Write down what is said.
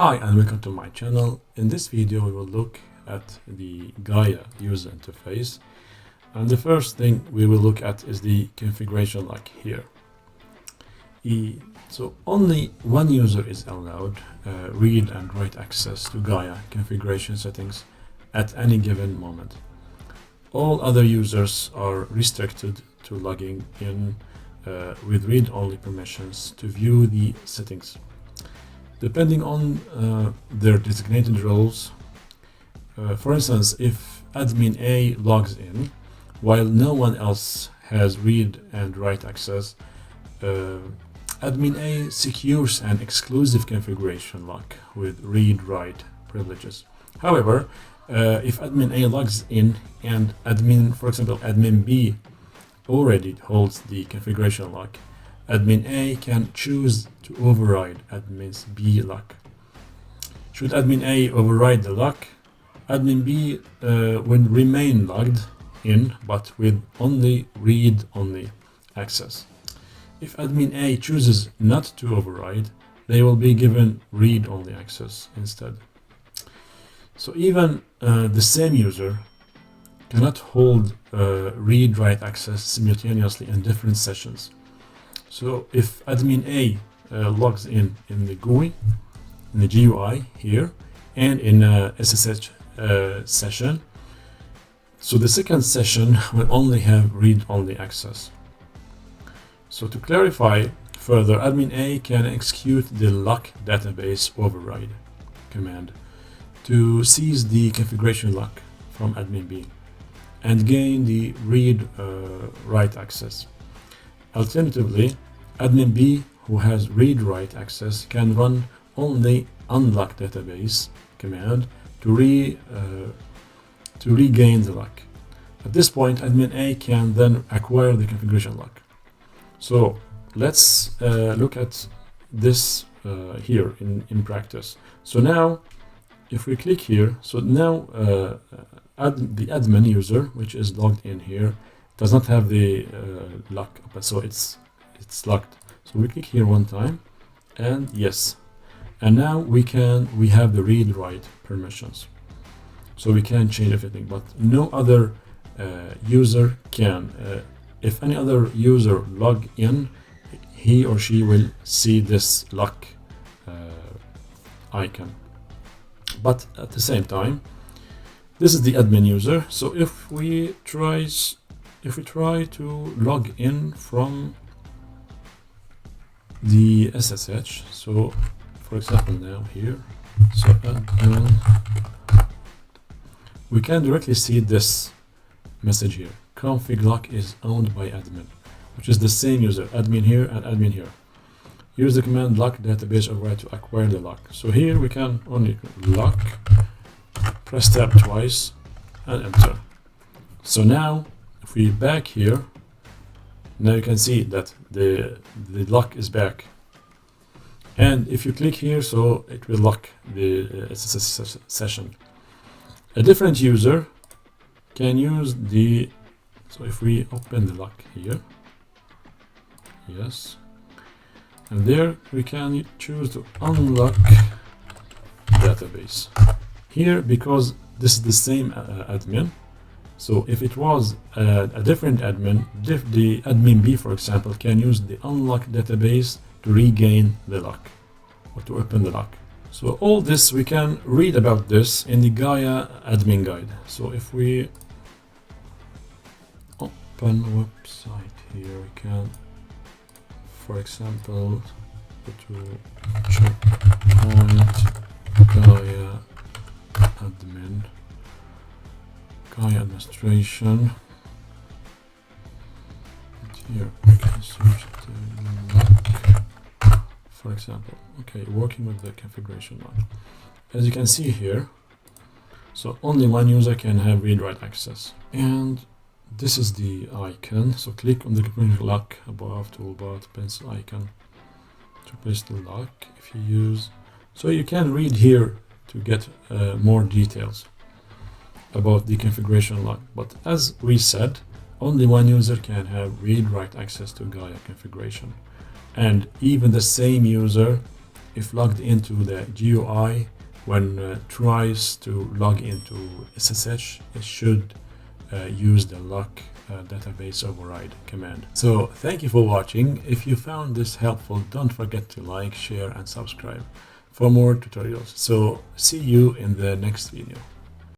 Hi and welcome to my channel. In this video we will look at the Gaia user interface, and the first thing we will look at is the configuration lock here. So only one user is allowed read and write access to Gaia configuration settings at any given moment. All other users are restricted to logging in with read-only permissions to view the settings. Depending on their designated roles, for instance, if admin A logs in while no one else has read and write access, admin A secures an exclusive configuration lock with read-write privileges. However, if admin A logs in and for example, admin B already holds the configuration lock, admin A can choose to override admin B lock. Should admin A override the lock, admin B will remain logged in but with only read-only access. If admin A chooses not to override, they will be given read-only access instead. So even the same user cannot hold read-write access simultaneously in different sessions. So if admin A logs in the GUI, in the GUI here, and in a SSH session, so the second session will only have read-only access. So to clarify further, admin A can execute the lock database override command to seize the configuration lock from admin B and gain the read-write access. Alternatively, admin B, who has read-write access, can run only unlock database command to regain the lock. At this point, admin A can then acquire the configuration lock. So let's look at this here in practice. So now, if we click here, so now the admin user, which is logged in here, does not have the lock open, so it's locked. So we click here one time, and yes, and now we have the read-write permissions, so we can change everything, but no other user can. If any other user log in, he or she will see this lock icon. But at the same time, this is the admin user. So if we try to log in from the SSH, so for example now here, so admin, we can directly see this message here: config lock is owned by admin, which is the same user, admin here and admin here. Use the command lock database override to acquire the lock. So here we can only lock, press tab twice and enter. So now if we back here, now you can see that the lock is back, and if you click here, so it will lock the SSH session. A different user can use so if we open the lock here, yes, and there we can choose to unlock database here, because this is the same admin. So if it was a different admin, the admin B, for example, can use the unlock database to regain the lock or to open the lock. So all this, we can read about this in the Gaia admin guide. So if we open the website here, we can, for example, go to Check Point Gaia admin, Gaia administration. And here we can search the lock, for example. Okay, working with the configuration lock. As you can see here, so only one user can have read-write access, and this is the icon. So click on the configuration lock above, toolbar, pencil icon to place the lock if you use. So you can read here to get more details about the configuration lock. But as we said, only one user can have read-write access to Gaia configuration, and even the same user if logged into the GUI, when tries to log into SSH, it should use the lock database override command. So thank you for watching. If you found this helpful, don't forget to like, share, and subscribe for more tutorials. So see you in the next video.